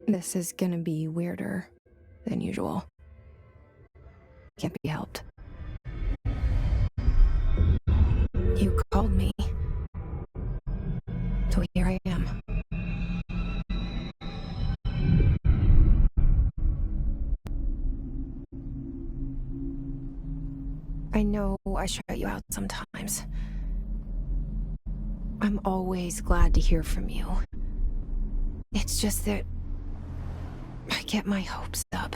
This is gonna be weirder than usual. Can't be helped. You called me. So here I am. I know I shut you out sometimes. I'm always glad to hear from you. It's just that I get my hopes up.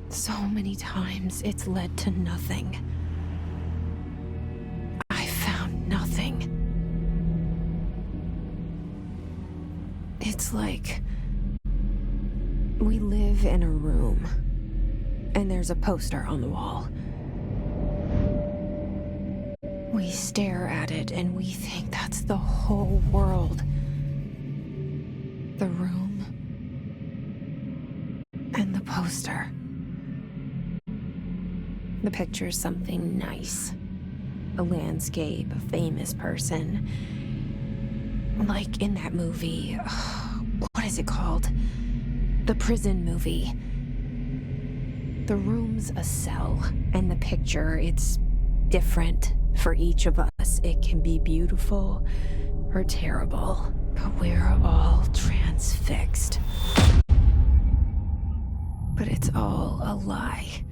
So many times it's led to nothing. I found nothing. It's like we live in a room, and there's a poster on the wall. We stare at it and we think that's the whole world. The room and the poster. The picture's something nice. A landscape, a famous person. Like in that movie, what is it called? The prison movie. The room's a cell, and the picture, it's different for each of us. It can be beautiful or terrible, but we're all transfixed. But it's all a lie.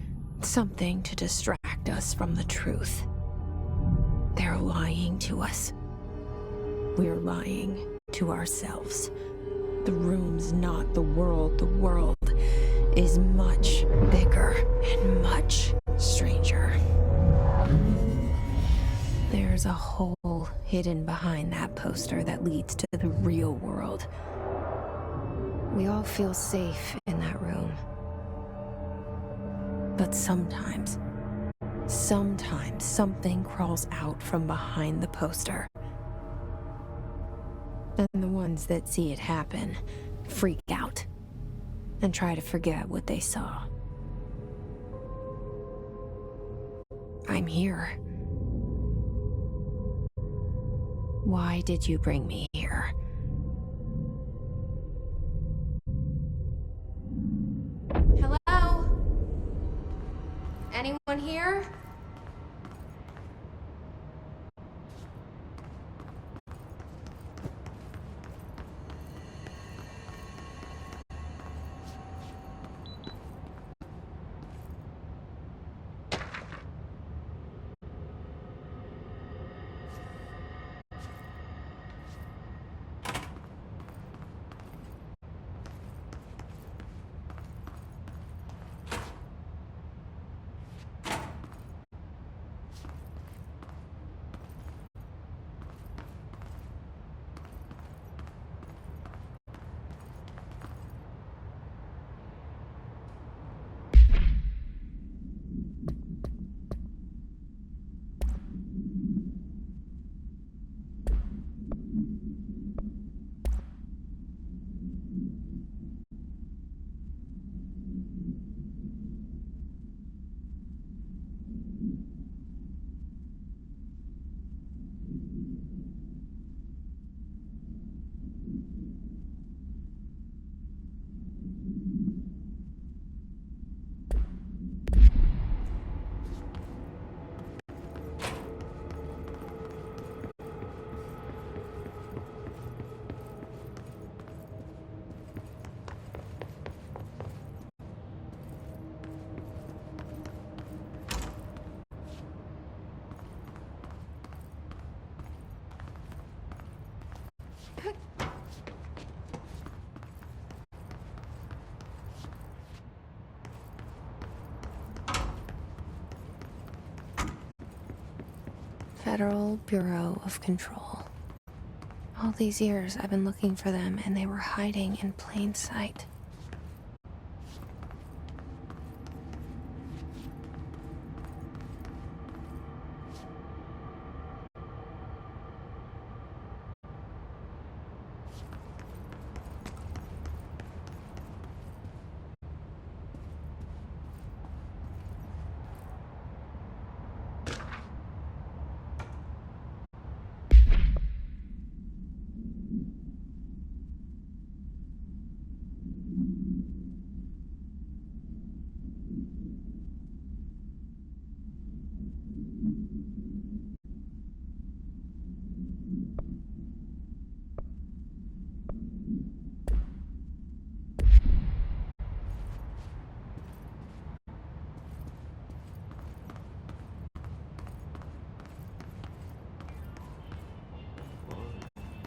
Something to distract us from the truth. They're lying to us. We're lying to ourselves. The room's not the world. The world is much bigger and much stranger. There's a hole hidden behind that poster that leads to the real world. We all feel safe in that room. But sometimes something crawls out from behind the poster. And the ones that see it happen freak out and try to forget what they saw. I'm here. Why did you bring me here? Hello? Anyone here? Federal Bureau of Control. All these years I've been looking for them, and they were hiding in plain sight.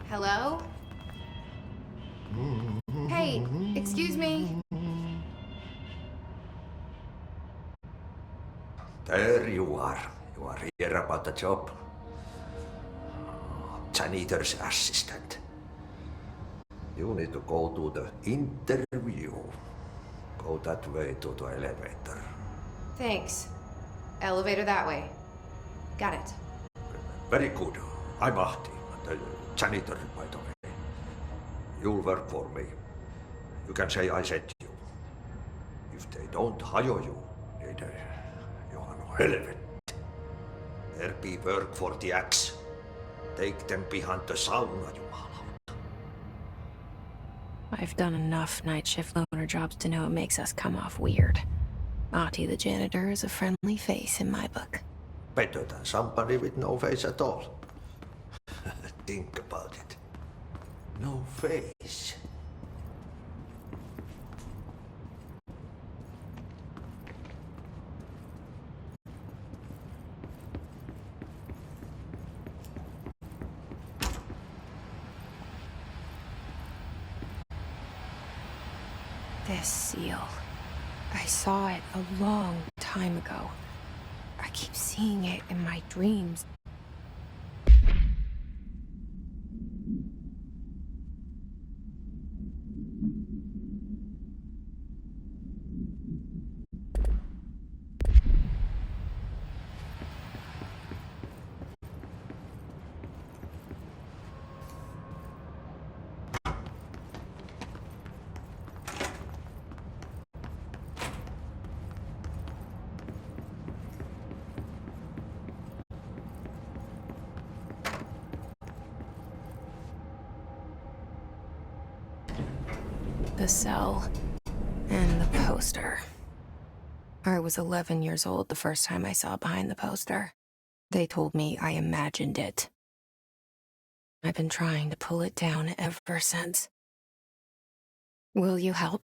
Hello? Hey, excuse me. There you are. You are here about the job. Janitor's assistant. You need to go to the interview. Go that way to the elevator. Thanks. Elevator that way. Got it. Very good. I'm Ahti, the janitor, by the way. You'll work for me. You can say I sent you. If they don't hire you, niin Johan on helvet. There be work for the axe. Take them behind the sauna, jumalauta. I've done enough night shift loner jobs to know it makes us come off weird. Ahti the janitor is a friendly face in my book. Better than somebody with no face at all. Think about it. No face. This seal. I saw it a long time ago. I keep seeing it in my dreams. The cell and the poster. I was 11 years old the first time I saw behind the poster. They told me I imagined it. I've been trying to pull it down ever since. Will you help?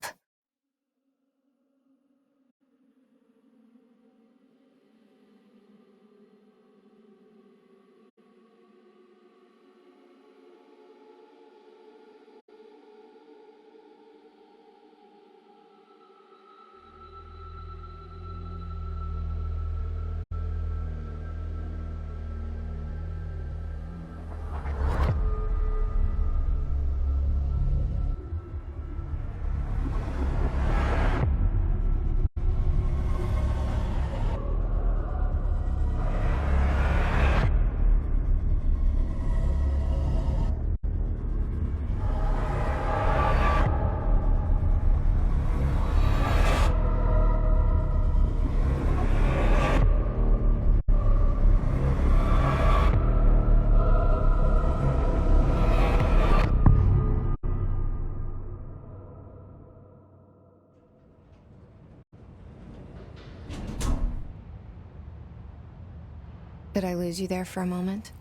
Did I lose you there for a moment?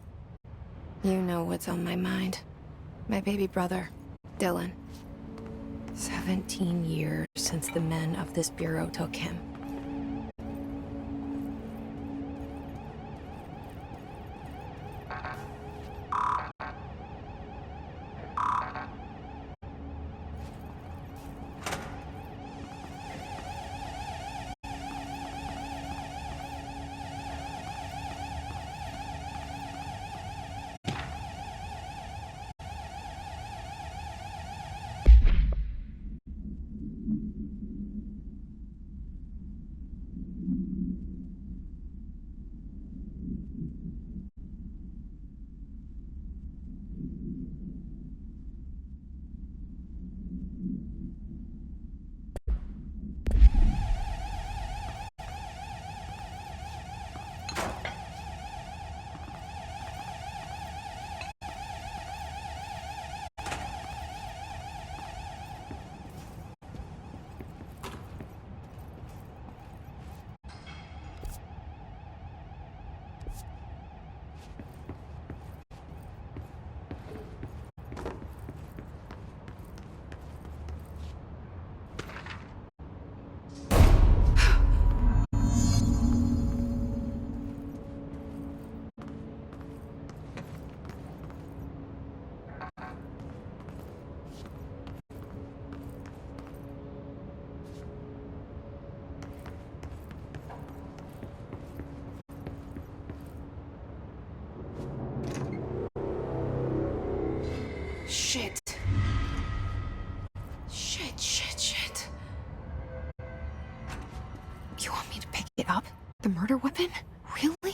You know what's on my mind. My baby brother, Dylan. 17 years since the men of this bureau took him. shit. Shit. You want me to pick it up? The murder weapon? Really?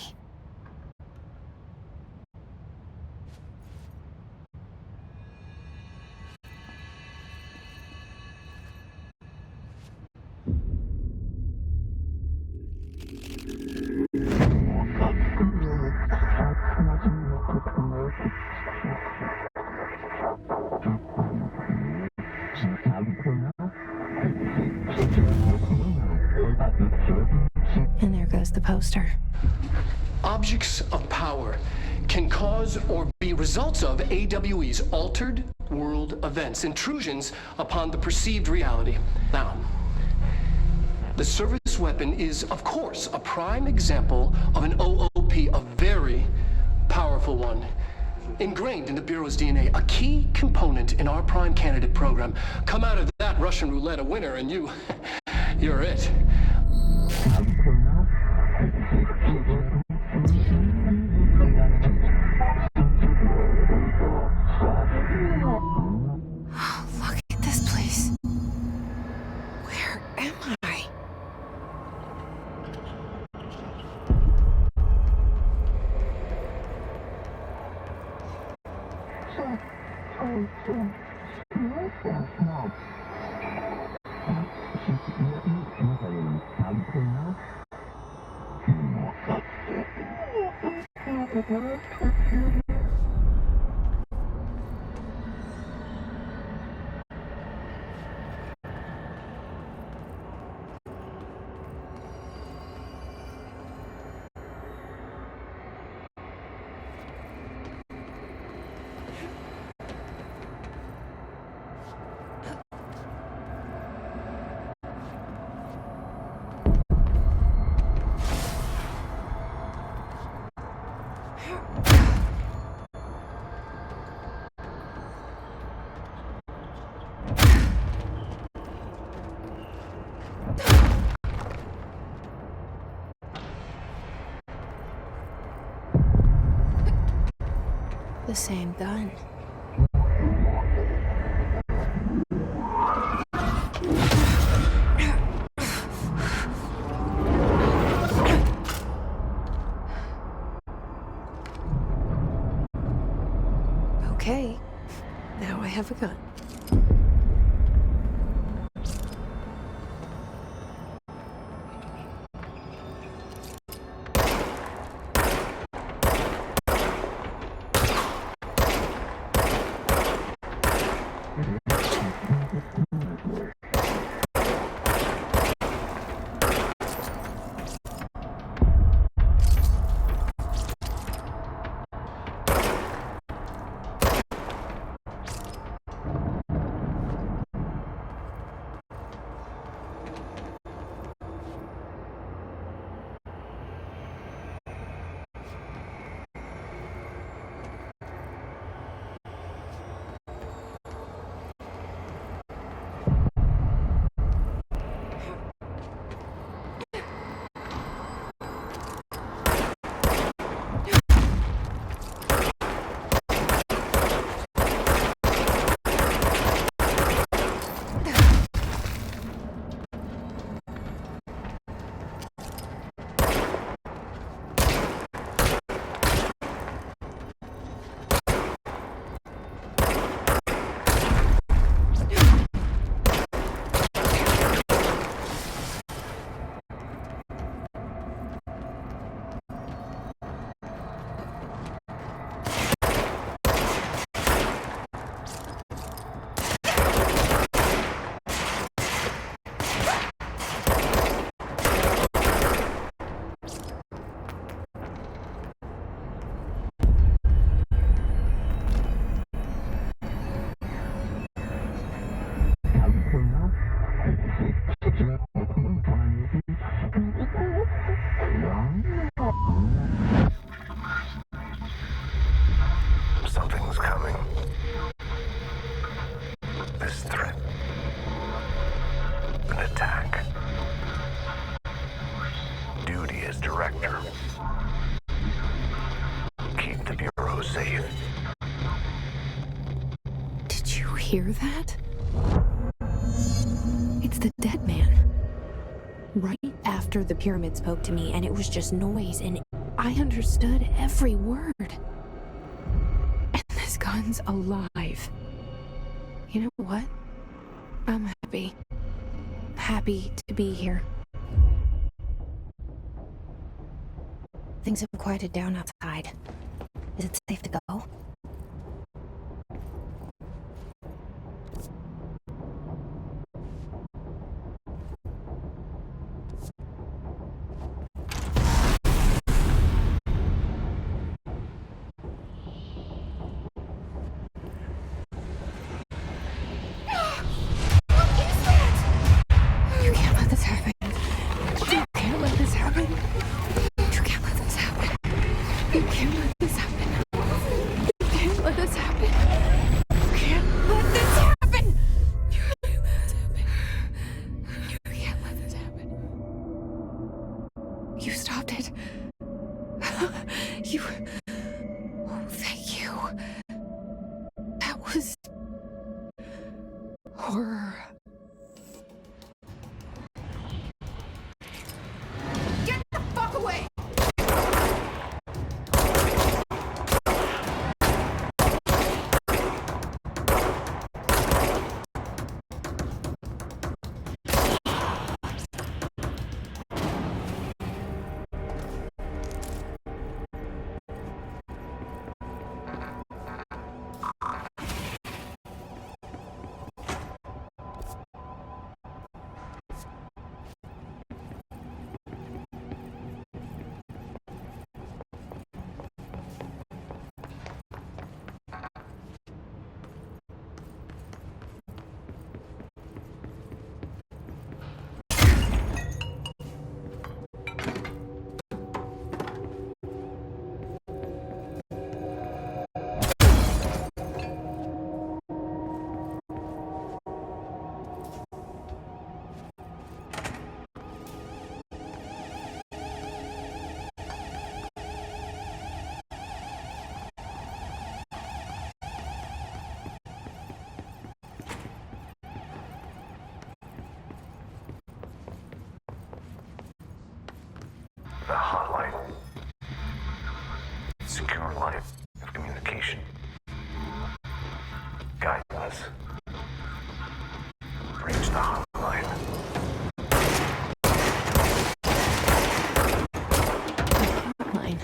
And there goes the poster. Objects of power can cause or be results of AWE's altered world events, intrusions upon the perceived reality. Now, the service weapon is, of course, a prime example of an OOP, a very powerful one. Ingrained in the Bureau's DNA, a key component in our prime candidate program. Come out of that Russian roulette a winner and you're it. Look at this place. Where am I? The same gun. Okay, now I have a gun. Something's coming. This threat. An attack. Duty as director. Keep the Bureau safe. hear that? It's the dead man. Right after the pyramid spoke to me, and it was just noise, and I understood every word. And this gun's alive. You know what? I'm happy. Happy to be here. Things have quieted down outside. Is it safe to go? You stopped it. You... Oh, thank you. That was... horror. Get the fuck away! The hotline. Secure line of communication. Guide us. Reach the hotline. Hotline.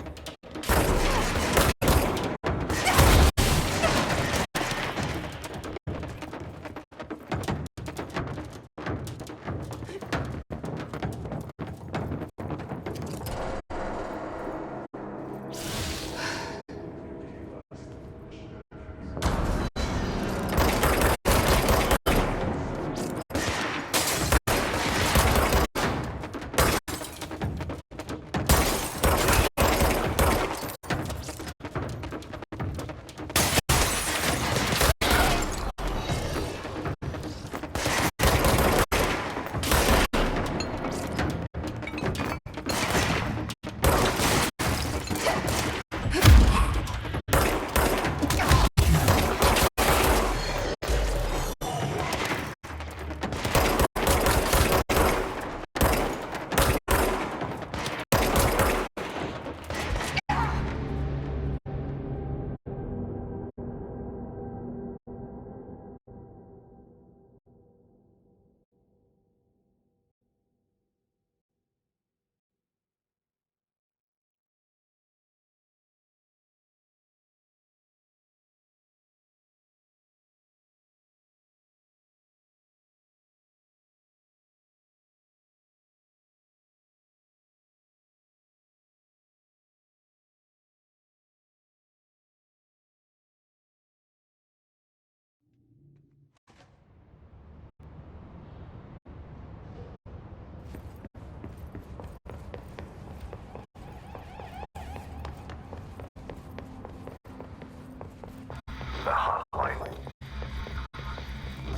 The hotline.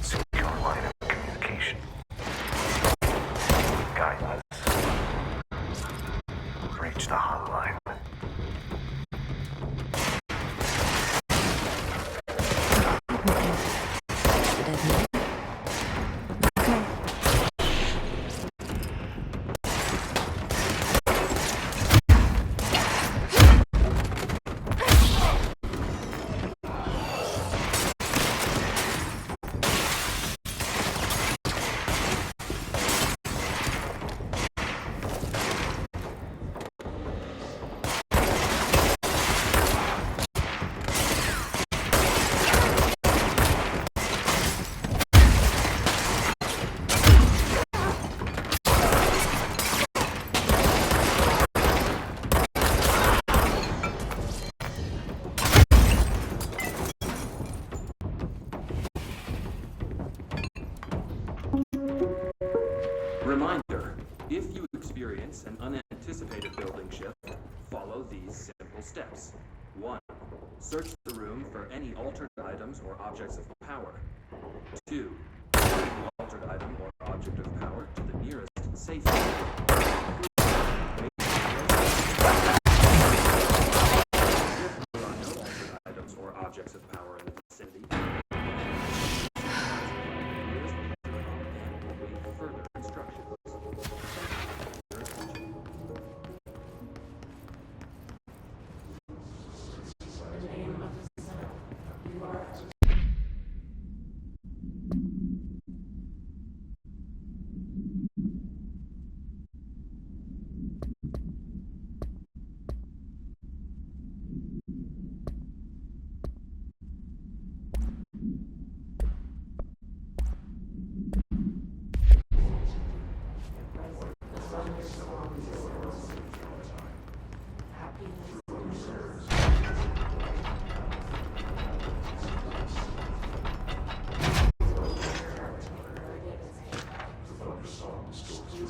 Secure line of communication. Guide us. Reach the hotline. Reminder, if you experience an unanticipated building shift, follow these simple steps. 1. Search the room for any altered items or objects of power. 2. Take the altered item or object of power to the nearest safe room. If there are no altered items or objects of power in the vicinity, and await further instructions.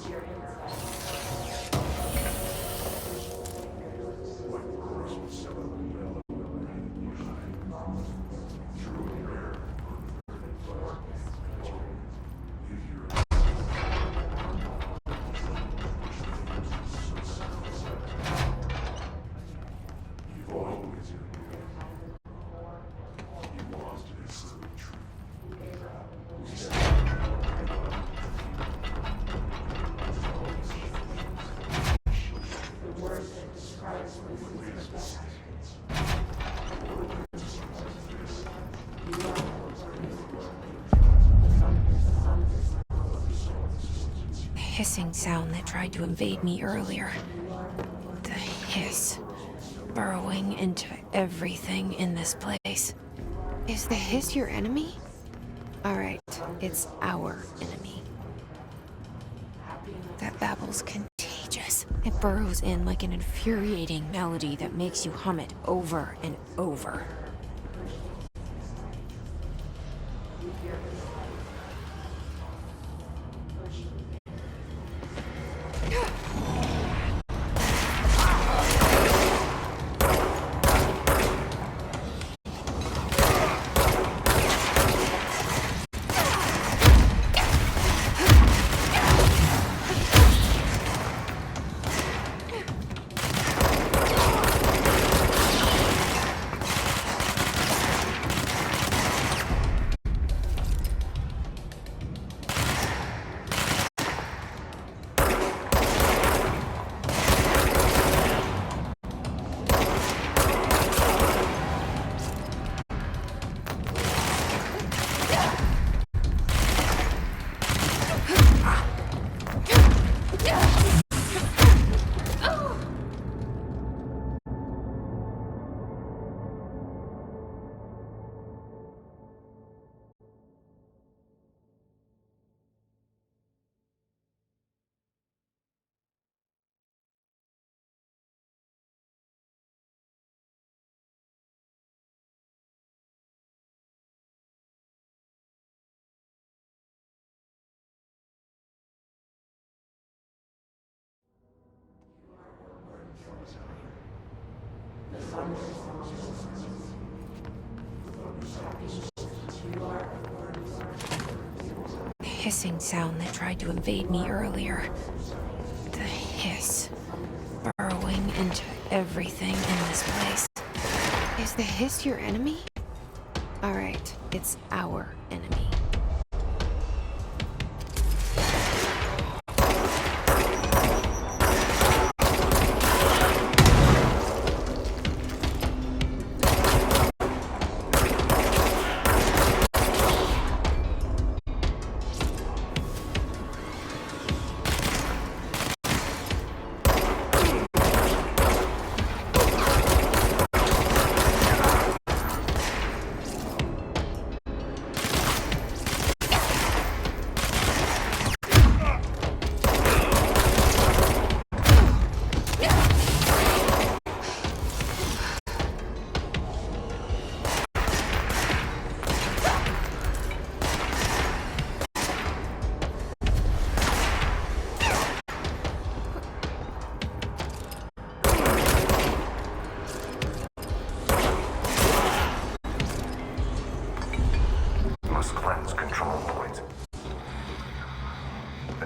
Your attention. Hissing sound that tried to invade me earlier. The hiss, burrowing into everything in this place. Is the hiss your enemy? Alright, it's our enemy. That babble's contagious. It burrows in like an infuriating melody that makes you hum it over and over. Hissing sound that tried to invade me earlier. The hiss, burrowing into everything in this place. Is the hiss your enemy? Alright, it's our enemy.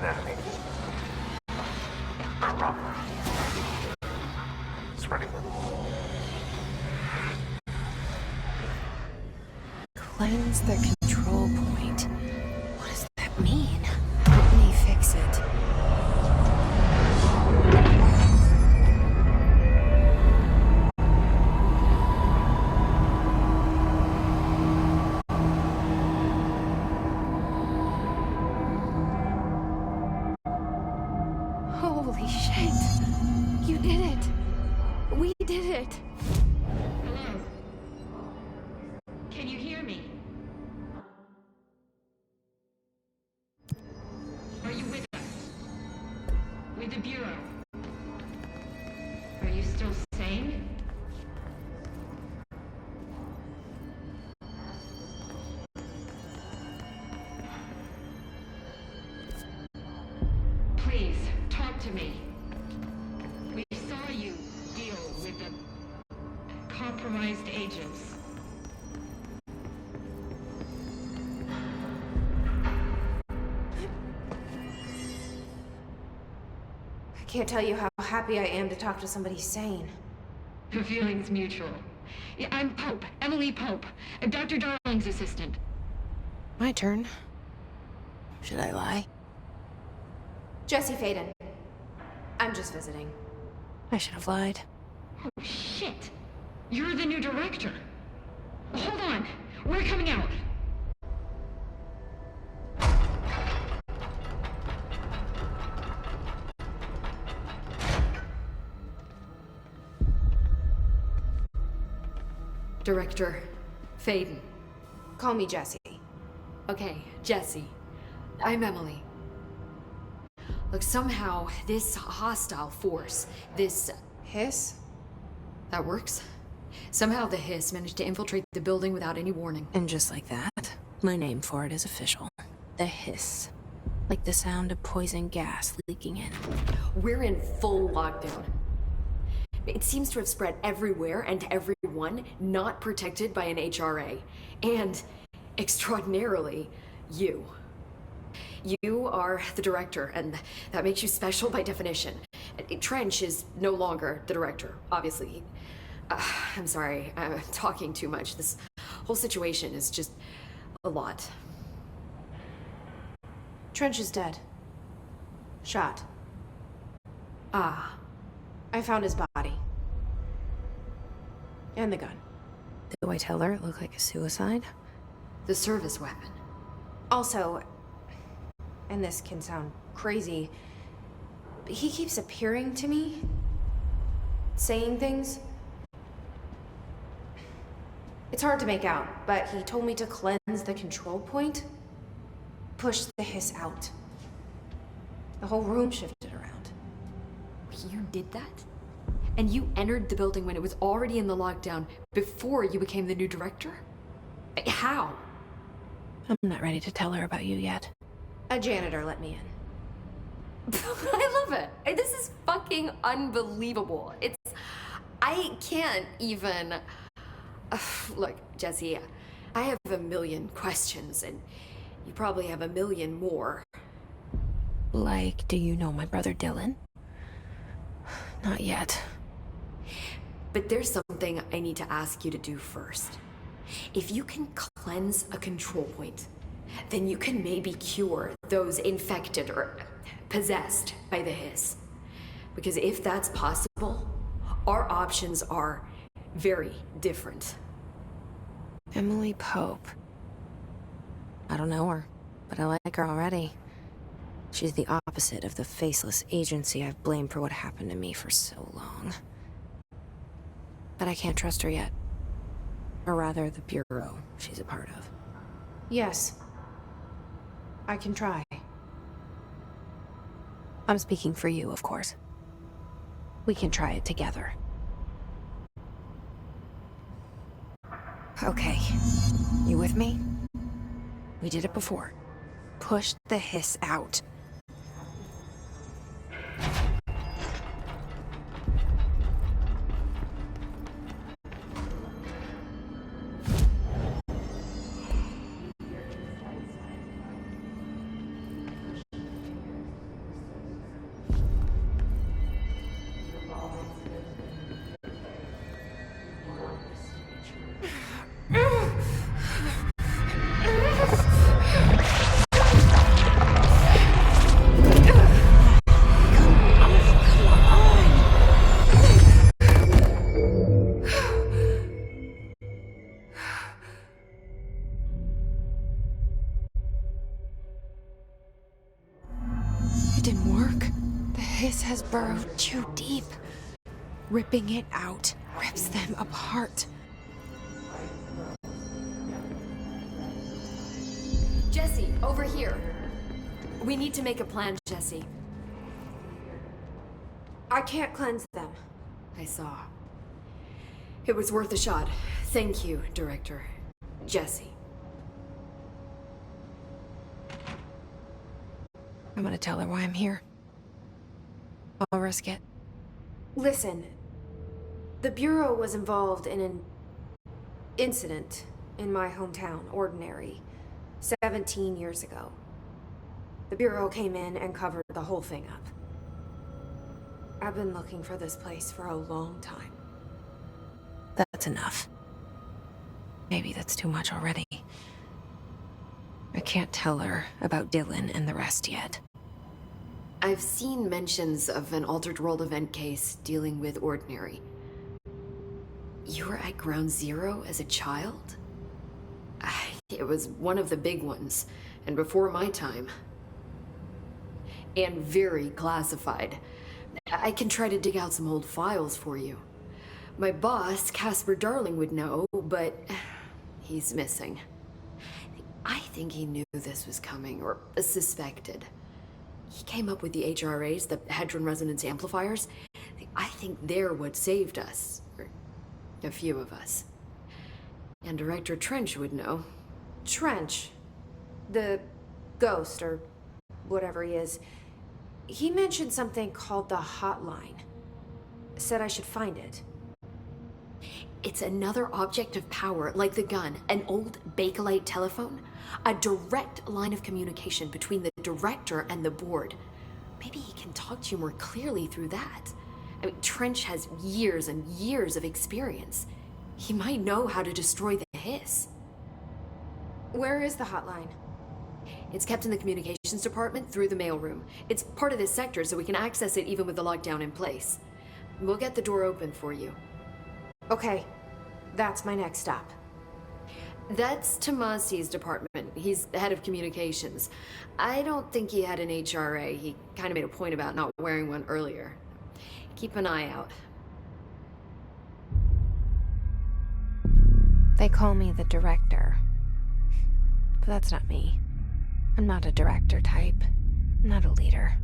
enemy. Corrupt. Spreading. Cleanse the control point. What does that mean? Help me fix it. Holy shit! You did it! We did it! Hello? Can you hear me? Are you with us? With the Bureau? Are you still sane? Please, talk to me. We saw you deal with the compromised agents. I can't tell you how happy I am to talk to somebody sane. The feeling's mutual. Yeah, I'm Pope, Emily Pope, Dr. Darling's assistant. My turn. Should I lie? Jesse Faden. I'm just visiting. I should have lied. Oh, shit. You're the new director. Hold on. We're coming out. Director Faden. Call me Jesse. Okay, Jesse. I'm Emily. Look, somehow this hostile force, this... Hiss? that works? Somehow the hiss managed to infiltrate the building without any warning. And just like that, my name for it is official. The hiss. Like the sound of poison gas leaking in. We're in full lockdown. It seems to have spread everywhere and to everyone not protected by an HRA. And, extraordinarily, you. You are the director, and that makes you special by definition. Trench is no longer the director, obviously. I'm sorry, I'm talking too much. This whole situation is just a lot. Trench is dead. Shot. Ah. I found his body. And the gun. Do I tell her it looked like a suicide? The service weapon. Also, and this can sound crazy, but he keeps appearing to me, saying things. It's hard to make out, but he told me to cleanse the control point, push the hiss out. The whole room shifted around. You did that? And you entered the building when it was already in the lockdown before you became the new director? How? I'm not ready to tell her about you yet. A janitor let me in. I love it. This is fucking unbelievable. I can't even... Look, Jesse, I have a million questions, and you probably have a million more. Like, do you know my brother Dylan? Not yet. But there's something I need to ask you to do first. If you can cleanse a control point, then you can maybe cure those infected or possessed by the hiss. Because if that's possible, our options are very different. Emily Pope. I don't know her, but I like her already. She's the opposite of the faceless agency I've blamed for what happened to me for so long. But I can't trust her yet. Or rather, the Bureau she's a part of. Yes. I can try. I'm speaking for you, of course. We can try it together. Okay. You with me? We did it before. Push the hiss out. didn't work. The hiss has burrowed too deep. Ripping it out rips them apart. Jesse, over here. We need to make a plan, Jesse. I can't cleanse them. I saw. It was worth a shot. Thank you, Director. Jesse. I'm gonna tell her why I'm here. I'll risk it. Listen, the Bureau was involved in an incident in my hometown, Ordinary, 17 years ago. The Bureau came in and covered the whole thing up. I've been looking for this place for a long time. That's enough. Maybe that's too much already. I can't tell her about Dylan and the rest yet. I've seen mentions of an Altered World event case dealing with Ordinary. You were at Ground Zero as a child? It was one of the big ones, and before my time. And very classified. I can try to dig out some old files for you. My boss, Casper Darling, would know, but he's missing. I think he knew this was coming, or suspected. He came up with the HRAs, the Hadron Resonance Amplifiers. I think they're what saved us. Or a few of us. And Director Trench would know. Trench, the ghost, or whatever he is, he mentioned something called the Hotline. Said I should find it. It's another object of power, like the gun, an old Bakelite telephone. A direct line of communication between the director and the board. Maybe he can talk to you more clearly through that. I mean, Trench has years and years of experience. He might know how to destroy the hiss. Where is the Hotline? It's kept in the communications department through the mailroom. It's part of this sector, so we can access it even with the lockdown in place. We'll get the door open for you. Okay, that's my next stop. That's Tomasi's department. He's the head of communications. I don't think he had an HRA. He kind of made a point about not wearing one earlier. Keep an eye out. They call me the director. But that's not me. I'm not a director type. I'm not a leader.